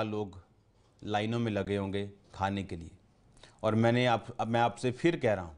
लोग लाइनों में लगे होंगे खाने के लिए। और मैं आपसे फिर कह रहा हूं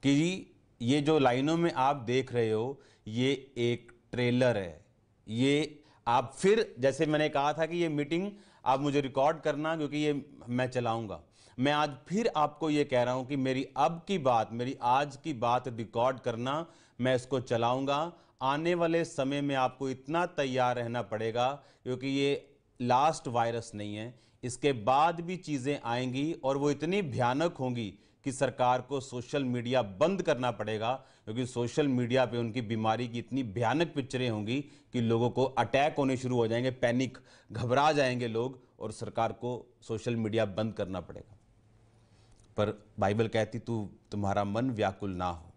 कि ये जो लाइनों में आप देख रहे हो ये एक ट्रेलर है। ये आप फिर, जैसे मैंने कहा था कि ये मीटिंग आप मुझे रिकॉर्ड करना, क्योंकि ये मैं चलाऊंगा। मैं आज फिर आपको ये कह रहा हूं कि मेरी आज की बात रिकॉर्ड करना, मैं इसको चलाऊंगा। आने वाले समय में आपको इतना तैयार रहना पड़ेगा, क्योंकि ये लास्ट वायरस नहीं है। इसके बाद भी चीजें आएंगी और वो इतनी भयानक होंगी कि सरकार को सोशल मीडिया बंद करना पड़ेगा, क्योंकि सोशल मीडिया पे उनकी बीमारी की इतनी भयानक पिक्चरें होंगी कि लोगों को अटैक होने शुरू हो जाएंगे, पैनिक, घबरा जाएंगे लोग, और सरकार को सोशल मीडिया बंद करना पड़ेगा। पर बाइबल कहती तुम्हारा मन व्याकुल ना हो।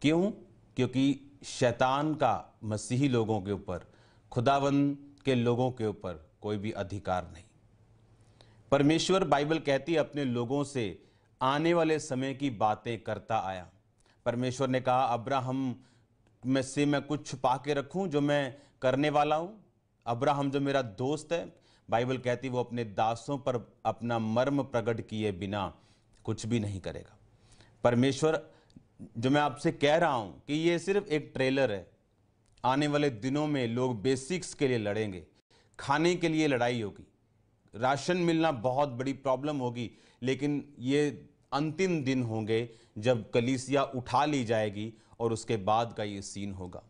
क्यों? क्योंकि शैतान का मसीही लोगों के ऊपर, खुदावंद के लोगों के ऊपर कोई भी अधिकार नहीं। परमेश्वर, बाइबल कहती है, अपने लोगों से आने वाले समय की बातें करता आया। परमेश्वर ने कहा, अब्राहम में से मैं कुछ छुपा के रखूं जो मैं करने वाला हूं। अब्राहम जो मेरा दोस्त है, बाइबल कहती वो अपने दासों पर अपना मर्म प्रकट किए बिना कुछ भी नहीं करेगा। परमेश्वर, जो मैं आपसे कह रहा हूं कि ये सिर्फ एक ट्रेलर है। आने वाले दिनों में लोग बेसिक्स के लिए लड़ेंगे, खाने के लिए लड़ाई होगी, राशन मिलना बहुत बड़ी प्रॉब्लम होगी, लेकिन ये अंतिम दिन होंगे जब कलीसिया उठा ली जाएगी और उसके बाद का ये सीन होगा।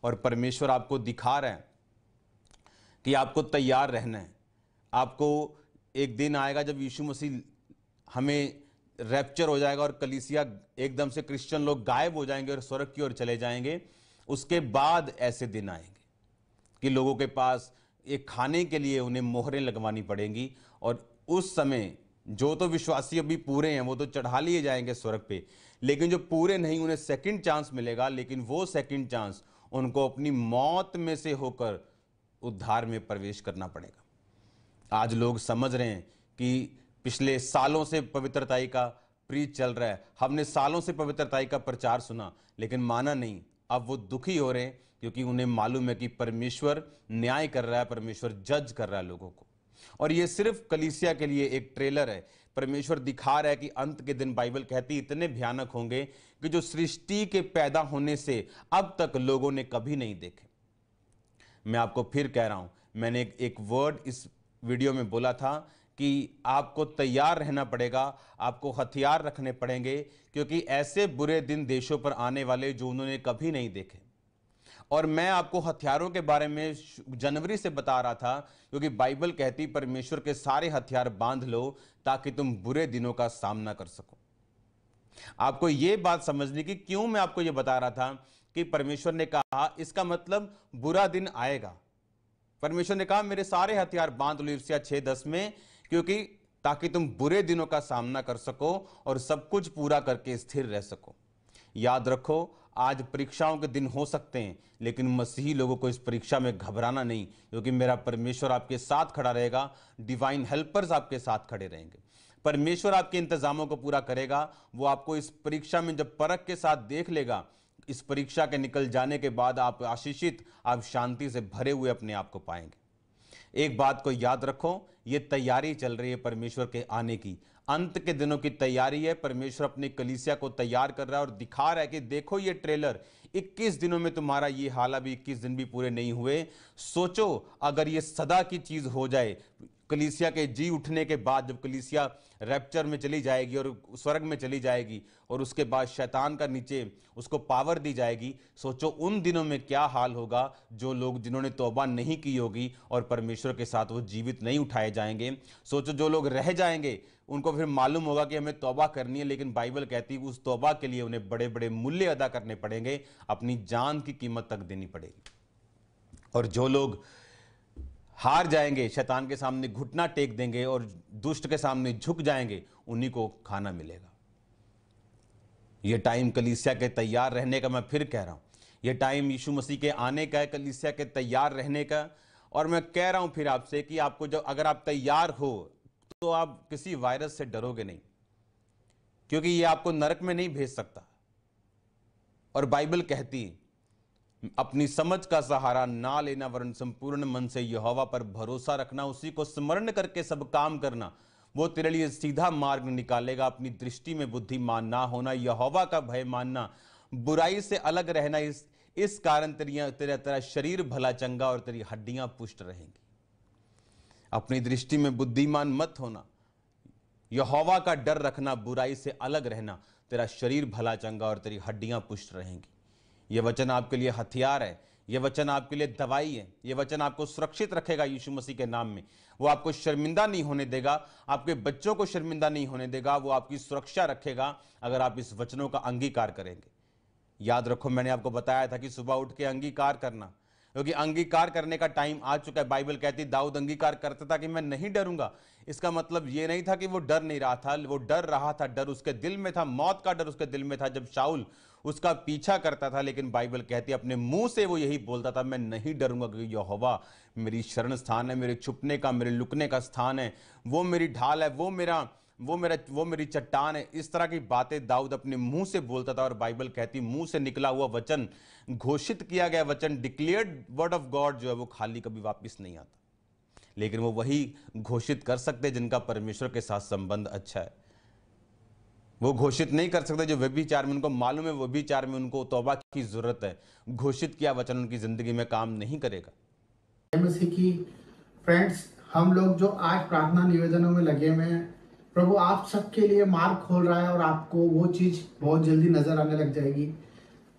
और परमेश्वर आपको दिखा रहा है कि आपको तैयार रहना है। आपको एक दिन आएगा जब यीशु मसीह हमें रैप्चर हो जाएगा और कलीसिया एकदम से, क्रिश्चियन लोग गायब हो जाएंगे और स्वर्ग की ओर चले जाएंगे। उसके बाद ऐसे दिन आएंगे कि लोगों के पास एक खाने के लिए उन्हें मोहरें लगवानी पड़ेंगी, और उस समय जो तो विश्वासी अभी पूरे हैं वो तो चढ़ा लिए जाएंगे स्वर्ग पे, लेकिन जो पूरे नहीं उन्हें सेकंड चांस मिलेगा। लेकिन वो सेकंड चांस उनको अपनी मौत में से होकर उद्धार में प्रवेश करना पड़ेगा। आज लोग समझ रहे हैं कि पिछले सालों से पवित्रताई का प्रीच चल रहा है, हमने सालों से पवित्रताई का प्रचार सुना, लेकिन माना नहीं। अब वो दुखी हो रहे हैं क्योंकि उन्हें मालूम है कि परमेश्वर न्याय कर रहा है, परमेश्वर जज कर रहा है लोगों को। और ये सिर्फ कलीसिया के लिए एक ट्रेलर है। परमेश्वर दिखा रहा है कि अंत के दिन, बाइबल कहती, इतने भयानक होंगे कि जो सृष्टि के पैदा होने से अब तक लोगों ने कभी नहीं देखे। मैं आपको फिर कह रहा हूं, मैंने एक वर्ड इस वीडियो में बोला था कि आपको तैयार रहना पड़ेगा, आपको हथियार रखने पड़ेंगे, क्योंकि ऐसे बुरे दिन देशों पर आने वाले जो उन्होंने कभी नहीं देखे। और मैं आपको हथियारों के बारे में जनवरी से बता रहा था, क्योंकि बाइबल कहती परमेश्वर के सारे हथियार बांध लो ताकि तुम बुरे दिनों का सामना कर सको। आपको यह बात समझने की, क्यों मैं आपको यह बता रहा था कि परमेश्वर ने कहा इसका मतलब बुरा दिन आएगा। परमेश्वर ने कहा मेरे सारे हथियार बांध लो, यिर्मयाह 6:10 में, क्योंकि ताकि तुम बुरे दिनों का सामना कर सको और सब कुछ पूरा करके स्थिर रह सको। याद रखो, आज परीक्षाओं के दिन हो सकते हैं, लेकिन मसीही लोगों को इस परीक्षा में घबराना नहीं, क्योंकि मेरा परमेश्वर आपके साथ खड़ा रहेगा। डिवाइन हेल्पर्स आपके साथ खड़े रहेंगे। परमेश्वर आपके इंतजामों को पूरा करेगा। वो आपको इस परीक्षा में जब परख के साथ देख लेगा, इस परीक्षा के निकल जाने के बाद आप आशीषित, आप शांति से भरे हुए अपने आप को पाएंगे। एक बात को याद रखो, ये तैयारी चल रही है परमेश्वर के आने की, अंत के दिनों की तैयारी है। परमेश्वर अपनी कलीसिया को तैयार कर रहा है और दिखा रहा है कि देखो ये ट्रेलर, 21 दिनों में तुम्हारा ये हाल, अभी 21 दिन भी पूरे नहीं हुए। सोचो अगर ये सदा की चीज हो जाए, कलीसिया के जी उठने के बाद, जब कलीसिया रैप्चर में चली जाएगी और स्वर्ग में चली जाएगी और उसके बाद शैतान का नीचे उसको पावर दी जाएगी, सोचो उन दिनों में क्या हाल होगा। जो लोग जिन्होंने तौबा नहीं की होगी और परमेश्वर के साथ वो जीवित नहीं उठाए जाएंगे। सोचो जो लोग रह जाएंगे उनको फिर मालूम होगा कि हमें तौबा करनी है, लेकिन बाइबल कहती है उस तौबा के लिए उन्हें बड़े बड़े मूल्य अदा करने पड़ेंगे, अपनी जान की कीमत तक देनी पड़ेगी। और जो लोग हार जाएंगे, शैतान के सामने घुटना टेक देंगे और दुष्ट के सामने झुक जाएंगे, उन्हीं को खाना मिलेगा। यह टाइम कलीसिया के तैयार रहने का, मैं फिर कह रहा हूं, यह टाइम यीशु मसीह के आने का है, कलीसिया के तैयार रहने का। और मैं कह रहा हूं फिर आपसे कि आपको, जब अगर आप तैयार हो तो आप किसी वायरस से डरोगे नहीं, क्योंकि यह आपको नरक में नहीं भेज सकता। और बाइबल कहती, अपनी समझ का सहारा ना लेना, वरन संपूर्ण मन से यहोवा पर भरोसा रखना, उसी को स्मरण करके सब काम करना, वो तेरे लिए सीधा मार्ग निकालेगा। अपनी दृष्टि में बुद्धिमान ना होना, यहोवा का भय मानना, बुराई से अलग रहना, इस कारण तेरा तेरा शरीर भला चंगा और तेरी हड्डियां पुष्ट रहेंगी। अपनी दृष्टि में बुद्धिमान मत होना, यहोवा का डर रखना, बुराई से अलग रहना, तेरा शरीर भला चंगा और तेरी हड्डियां पुष्ट रहेंगी। यह वचन आपके लिए हथियार है, यह वचन आपके लिए दवाई है, यह वचन आपको सुरक्षित रखेगा यीशु मसीह के नाम में। वो आपको शर्मिंदा नहीं होने देगा, आपके बच्चों को शर्मिंदा नहीं होने देगा, वो आपकी सुरक्षा रखेगा अगर आप इस वचनों का अंगीकार करेंगे। याद रखो, मैंने आपको बताया था कि सुबह उठ के अंगीकार करना, क्योंकि अंगीकार करने का टाइम आ चुका है। बाइबल कहती है दाऊद अंगीकार करता था कि मैं नहीं डरूंगा। इसका मतलब ये नहीं था कि वो डर नहीं रहा था, वो डर रहा था, डर उसके दिल में था, मौत का डर उसके दिल में था जब शाऊल उसका पीछा करता था। लेकिन बाइबल कहती है अपने मुंह से वो यही बोलता था, मैं नहीं डरूंगा, क्योंकि यहोवा मेरी शरण स्थान है, मेरे छुपने का, मेरे लुकने का स्थान है, वो मेरी ढाल है, वो मेरी चट्टान है। इस तरह की बातें दाऊद अपने मुंह से बोलता था। और बाइबल कहती मुंह से निकला हुआ वचन, घोषित किया गया वचन, डिक्लेयर्ड वर्ड ऑफ गॉड जो है वो खाली कभी वापस नहीं आता। लेकिन वो वही घोषित कर सकते जिनका परमेश्वर के साथ संबंध अच्छा है। वो घोषित नहीं कर सकते जो व्यभिचार में, उनको मालूम है व्यभिचार में उनको तौबा की जरूरत है। घोषित किया वचन उनकी जिंदगी में काम नहीं करेगा। मसीह की फ्रेंड्स, हम लोग जो आज प्रार्थना निवेदनों में लगे हुए हैं, प्रभु आप सबके लिए मार्ग खोल रहा है और आपको वो चीज बहुत जल्दी नजर आने लग जाएगी।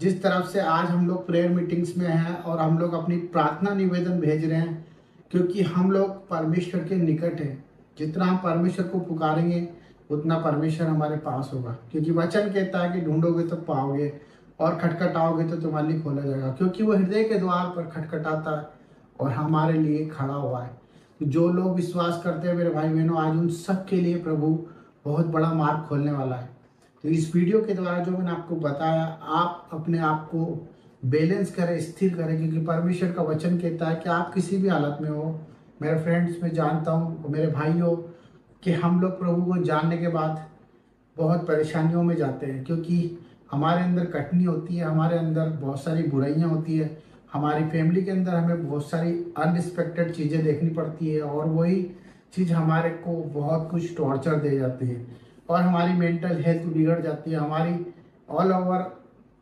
जिस तरफ से आज हम लोग प्रेयर मीटिंग्स में हैं और हम लोग अपनी प्रार्थना निवेदन भेज रहे हैं, क्योंकि हम लोग परमेश्वर के निकट हैं। जितना हम परमेश्वर को पुकारेंगे उतना परमेश्वर हमारे पास होगा, क्योंकि वचन कहता है कि ढूंढोगे तो पाओगे और खटखटाओगे तो तुम्हारे लिए खोला जाएगा, क्योंकि वो हृदय के द्वार पर खटखटाता है और हमारे लिए खड़ा हुआ है। तो जो लोग विश्वास करते हैं मेरे भाई बहनों, आज उन सब के लिए प्रभु बहुत बड़ा मार्ग खोलने वाला है। तो इस वीडियो के द्वारा जो मैंने आपको बताया, आप अपने आप को बैलेंस करें, स्थिर करें, क्योंकि परमेश्वर का वचन कहता है कि आप किसी भी हालत में हो। मेरे फ्रेंड्स, मैं जानता हूँ मेरे भाइयों कि हम लोग प्रभु को जानने के बाद बहुत परेशानियों में जाते हैं, क्योंकि हमारे अंदर कटनी होती है, हमारे अंदर बहुत सारी बुराइयां होती है, हमारी फैमिली के अंदर हमें बहुत सारी अनएक्सपेक्टेड चीज़ें देखनी पड़ती है और वही चीज़ हमारे को बहुत कुछ टॉर्चर दे जाती है और हमारी मेंटल हेल्थ बिगड़ जाती है। हमारी ऑल ओवर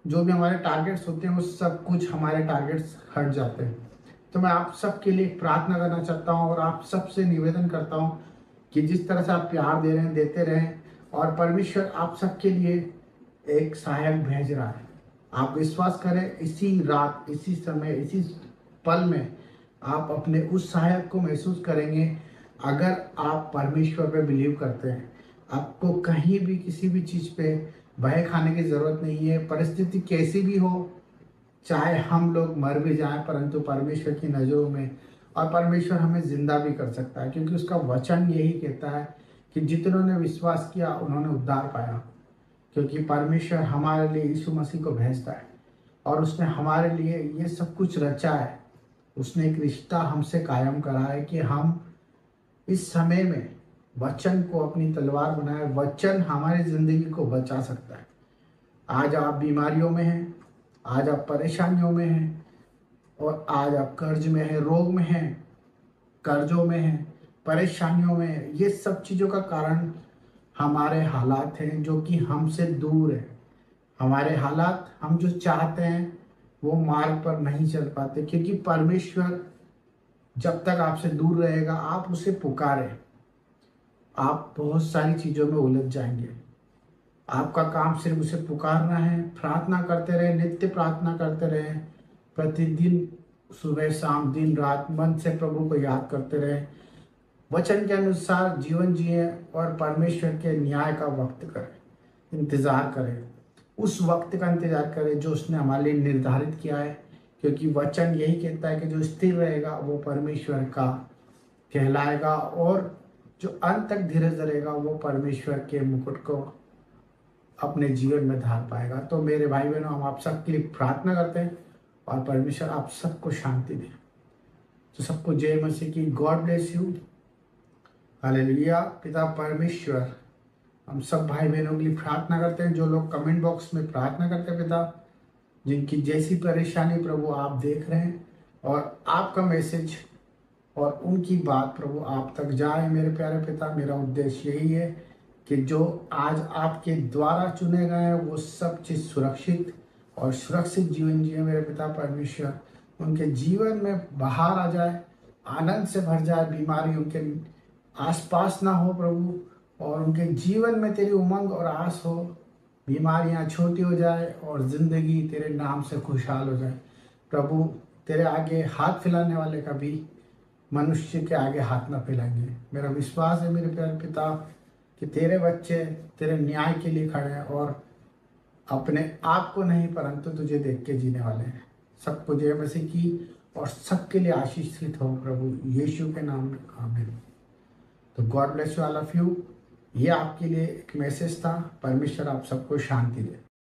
जो भी हमारे टारगेट्स होते हैं वो सब कुछ हमारे टारगेट्स हट जाते हैं। तो मैं आप सबके लिए प्रार्थना करना चाहता हूँ और आप सबसे निवेदन करता हूँ कि जिस तरह से आप प्यार दे रहे हैं, देते रहें, और परमेश्वर आप सबके लिए एक सहायक भेज रहा है। आप विश्वास करें, इसी रात, इसी समय, इसी पल में आप अपने उस सहायक को महसूस करेंगे। अगर आप परमेश्वर पे बिलीव करते हैं, आपको कहीं भी किसी भी चीज़ पे भय खाने की ज़रूरत नहीं है। परिस्थिति कैसी भी हो, चाहे हम लोग मर भी जाएं, परंतु परमेश्वर की नज़रों में, और परमेश्वर हमें जिंदा भी कर सकता है, क्योंकि उसका वचन यही कहता है कि जितनों ने विश्वास किया उन्होंने उद्धार पाया। क्योंकि परमेश्वर हमारे लिए यीशु मसीह को भेजता है और उसने हमारे लिए ये सब कुछ रचा है। उसने एक रिश्ता हमसे कायम करा है कि हम इस समय में वचन को अपनी तलवार बनाए। वचन हमारी जिंदगी को बचा सकता है। आज आप बीमारियों में हैं, आज आप परेशानियों में हैं, और आज आप कर्ज में हैं, रोग में हैं, कर्जों में हैं, परेशानियों में हैं। ये सब चीज़ों का कारण हमारे हालात हैं जो कि हमसे दूर है। हमारे हालात, हम जो चाहते हैं वो मार्ग पर नहीं चल पाते, क्योंकि परमेश्वर जब तक आपसे दूर रहेगा, आप उसे पुकारें, आप बहुत सारी चीज़ों में उलझ जाएंगे। आपका काम सिर्फ उसे पुकारना है, प्रार्थना करते रहे, नित्य प्रार्थना करते रहे, प्रतिदिन सुबह शाम दिन रात मन से प्रभु को याद करते रहे, वचन के अनुसार जीवन जिए और परमेश्वर के न्याय का वक्त करें, इंतज़ार करें, उस वक्त का इंतज़ार करें जो उसने हमारे लिए निर्धारित किया है। क्योंकि वचन यही कहता है कि जो स्थिर रहेगा वो परमेश्वर का कहलाएगा, और जो अंत तक धीरज धरेगा वो परमेश्वर के मुकुट को अपने जीवन में धार पाएगा। तो मेरे भाई बहनों, हम आप सबके लिए प्रार्थना करते हैं और परमेश्वर आप सबको शांति दे। तो सबको जय मसीह की। God bless you. हालेलुया। पिता परमेश्वर, हम सब भाई बहनों के लिए प्रार्थना करते हैं। जो लोग कमेंट बॉक्स में प्रार्थना करते हैं, पिता जिनकी जैसी परेशानी प्रभु आप देख रहे हैं, और आपका मैसेज और उनकी बात प्रभु आप तक जाए। मेरे प्यारे पिता, मेरा उद्देश्य यही है कि जो आज आपके द्वारा चुने गए हैं वो सब चीज़ सुरक्षित और सुरक्षित जीवन जिए मेरे पिता परमेश्वर। उनके जीवन में बाहर आ जाए, आनंद से भर जाए, बीमारी उनके आसपास ना हो प्रभु, और उनके जीवन में तेरी उमंग और आस हो, बीमारियां छोटी हो जाए और ज़िंदगी तेरे नाम से खुशहाल हो जाए प्रभु। तेरे आगे हाथ फैलाने वाले का भी मनुष्य के आगे हाथ न फैलाएंगे। मेरा विश्वास है मेरे प्यारे पिता कि तेरे बच्चे तेरे न्याय के लिए खड़े हैं और अपने आप को नहीं परंतु तुझे देख के जीने वाले हैं। सबको जय मसीह की और सबके लिए आशीषित हो प्रभु यीशु के नाम में, आमीन। तो God bless you all of you. ये आपके लिए एक मैसेज था। परमेश्वर आप सबको शांति दे।